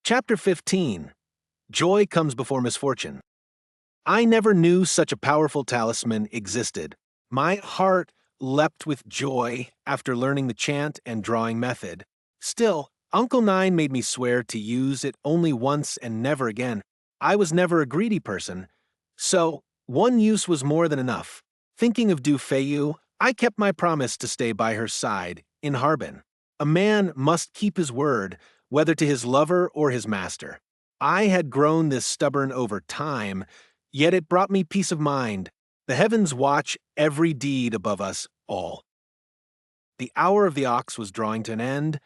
Chapter 15. Joy Comes Before Misfortune. I never knew such a powerful talisman existed. My heart leapt with joy after learning the chant and drawing method. Still, Uncle Nine made me swear to use it only once and never again. I was never a greedy person, so one use was more than enough. Thinking of Du Feiyu, I kept my promise to stay by her side in Harbin. A man must keep his word, whether to his lover or his master. I had grown this stubborn over time, yet it brought me peace of mind. The heavens watch every deed above us all. The hour of the ox was drawing to an end,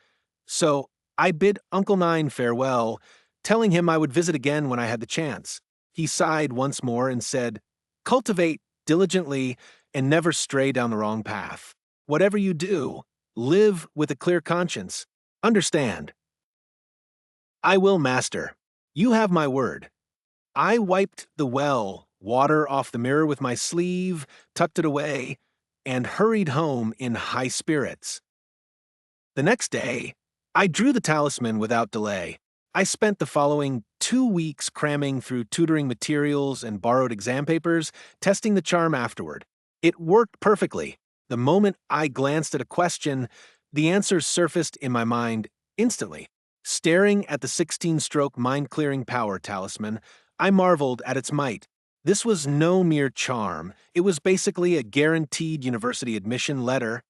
so I bid Uncle Nine farewell, telling him I would visit again when I had the chance. He sighed once more and said, "Cultivate diligently and never stray down the wrong path. Whatever you do, live with a clear conscience. Understand." "I will, master. You have my word." I wiped the water off the mirror with my sleeve, tucked it away, and hurried home in high spirits. The next day, I drew the talisman without delay. I spent the following 2 weeks cramming through tutoring materials and borrowed exam papers, testing the charm afterward. It worked perfectly. The moment I glanced at a question, the answers surfaced in my mind instantly. Staring at the 16-stroke mind-clearing power talisman, I marveled at its might. This was no mere charm. It was basically a guaranteed university admission letter.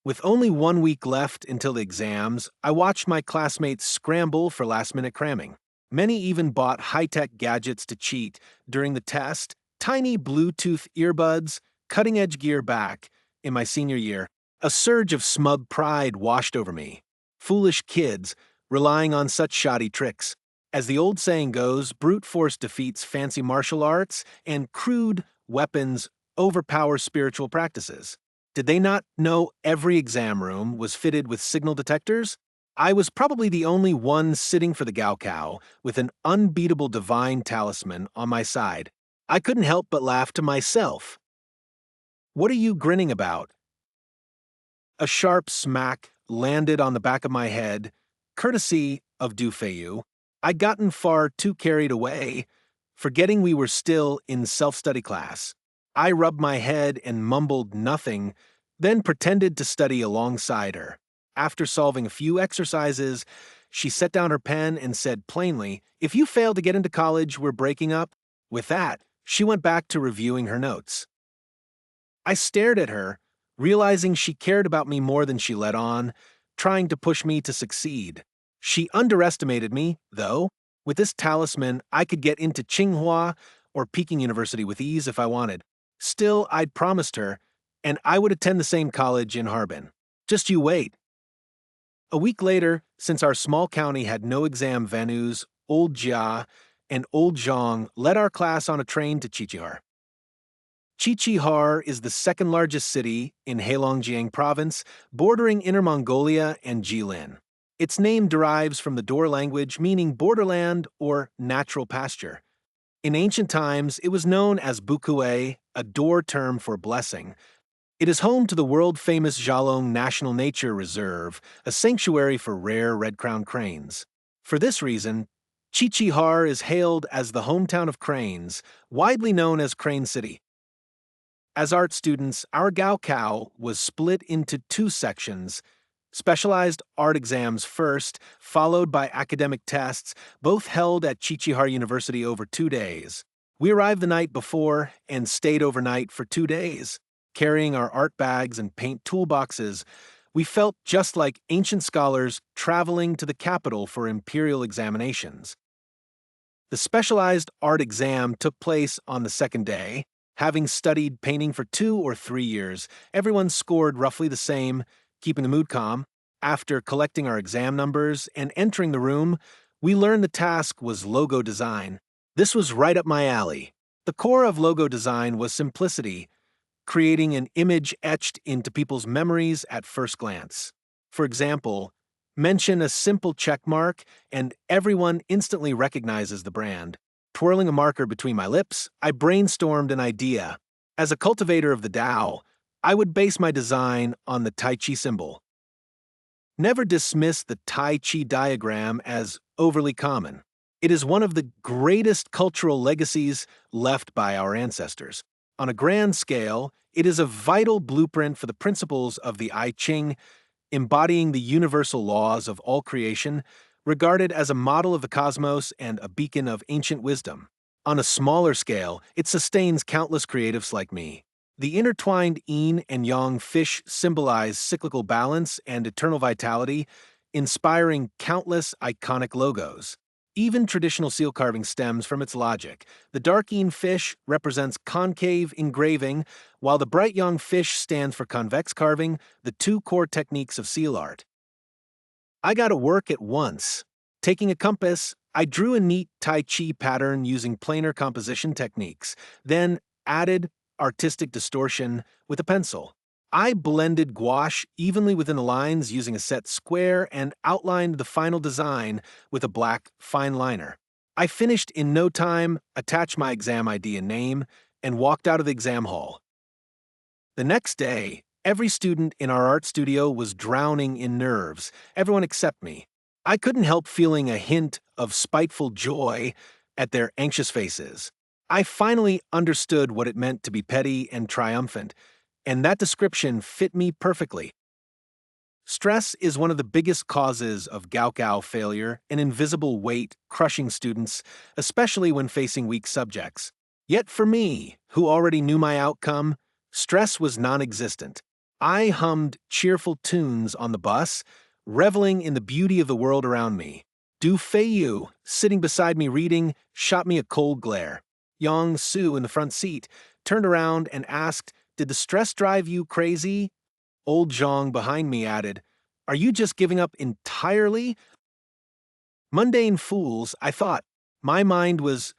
With only 1 week left until the exams, I watched my classmates scramble for last-minute cramming. Many even bought high-tech gadgets to cheat during the test, tiny Bluetooth earbuds, cutting-edge gear back. In my senior year, a surge of smug pride washed over me. Foolish kids, relying on such shoddy tricks. As the old saying goes, brute force defeats fancy martial arts, and crude weapons overpower spiritual practices. Did they not know every exam room was fitted with signal detectors? I was probably the only one sitting for the Gaokao with an unbeatable divine talisman on my side. I couldn't help but laugh to myself. "What are you grinning about?" A sharp smack landed on the back of my head, courtesy of Du Feiyu. I'd gotten far too carried away, forgetting we were still in self-study class. I rubbed my head and mumbled nothing, then pretended to study alongside her. After solving a few exercises, she set down her pen and said plainly, "If you fail to get into college, we're breaking up." With that, she went back to reviewing her notes. I stared at her, realizing she cared about me more than she let on, trying to push me to succeed. She underestimated me, though. With this talisman, I could get into Tsinghua or Peking University with ease if I wanted. Still, I'd promised her, and I would attend the same college in Harbin. Just you wait. A week later, since our small county had no exam venues, Old Jia and Old Zhang led our class on a train to Qiqihar. Qiqihar is the second largest city in Heilongjiang province, bordering Inner Mongolia and Jilin. Its name derives from the Dor language meaning borderland or natural pasture. In ancient times, it was known as Bukue, a Dor term for blessing. It is home to the world-famous Xiaolong National Nature Reserve, a sanctuary for rare red-crowned cranes. For this reason, Qiqihar is hailed as the hometown of cranes, widely known as Crane City. As art students, our Gaokao was split into 2 sections: specialized art exams first, followed by academic tests, both held at Qiqihar University over 2 days. We arrived the night before and stayed overnight for 2 days. Carrying our art bags and paint toolboxes, we felt just like ancient scholars traveling to the capital for imperial examinations. The specialized art exam took place on the second day. Having studied painting for 2 or 3 years, everyone scored roughly the same, keeping the mood calm. After collecting our exam numbers and entering the room, we learned the task was logo design. This was right up my alley. The core of logo design was simplicity, creating an image etched into people's memories at first glance. For example, mention a simple check mark and everyone instantly recognizes the brand. Twirling a marker between my lips, I brainstormed an idea. As a cultivator of the Tao, I would base my design on the Tai Chi symbol. Never dismiss the Tai Chi diagram as overly common. It is one of the greatest cultural legacies left by our ancestors. On a grand scale, it is a vital blueprint for the principles of the I Ching, embodying the universal laws of all creation, regarded as a model of the cosmos and a beacon of ancient wisdom. On a smaller scale, it sustains countless creatives like me. The intertwined yin and yang fish symbolize cyclical balance and eternal vitality, inspiring countless iconic logos. Even traditional seal carving stems from its logic. The dark yin fish represents concave engraving, while the bright yang fish stands for convex carving, the two core techniques of seal art. I got to work at once. Taking a compass, I drew a neat Tai Chi pattern using planar composition techniques, then added artistic distortion with a pencil. I blended gouache evenly within the lines using a set square and outlined the final design with a black fine liner. I finished in no time, attached my exam ID and name, and walked out of the exam hall. The next day, every student in our art studio was drowning in nerves, everyone except me. I couldn't help feeling a hint of spiteful joy at their anxious faces. I finally understood what it meant to be petty and triumphant, and that description fit me perfectly. Stress is one of the biggest causes of Gaokao failure, an invisible weight crushing students, especially when facing weak subjects. Yet for me, who already knew my outcome, stress was non-existent. I hummed cheerful tunes on the bus, reveling in the beauty of the world around me. Du Feiyu, sitting beside me reading, shot me a cold glare. Yang Su in the front seat turned around and asked, "Did the stress drive you crazy?" Old Zhang behind me added, "Are you just giving up entirely?" Mundane fools, I thought. My mind was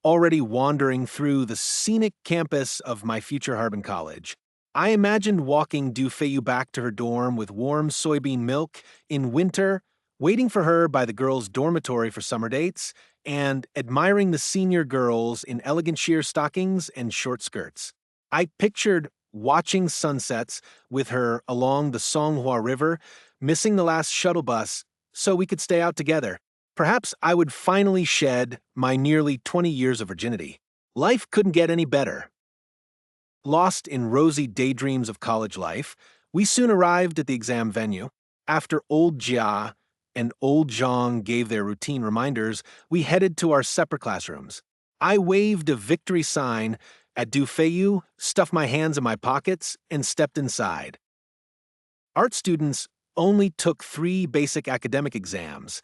already wandering through the scenic campus of my future Harbin College. I imagined walking Du Feiyu back to her dorm with warm soybean milk in winter, waiting for her by the girls' dormitory for summer dates, and admiring the senior girls in elegant sheer stockings and short skirts. I pictured watching sunsets with her along the Songhua River, missing the last shuttle bus so we could stay out together. Perhaps I would finally shed my nearly 20 years of virginity. Life couldn't get any better. Lost in rosy daydreams of college life, we soon arrived at the exam venue. After old Jia and old Zhang gave their routine reminders, we headed to our separate classrooms. I waved a victory sign at Du Feiyu, stuffed my hands in my pockets, and stepped inside. Art students only took 3 basic academic exams: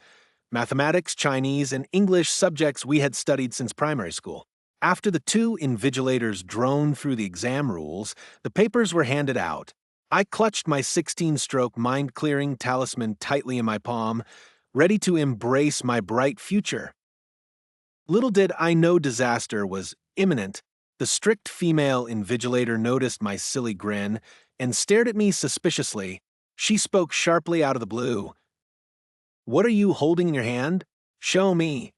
mathematics, Chinese, and English, subjects we had studied since primary school. After the 2 invigilators droned through the exam rules, the papers were handed out. I clutched my 16-stroke mind-clearing talisman tightly in my palm, ready to embrace my bright future. Little did I know disaster was imminent. The strict female invigilator noticed my silly grin and stared at me suspiciously. She spoke sharply out of the blue. "What are you holding in your hand? Show me."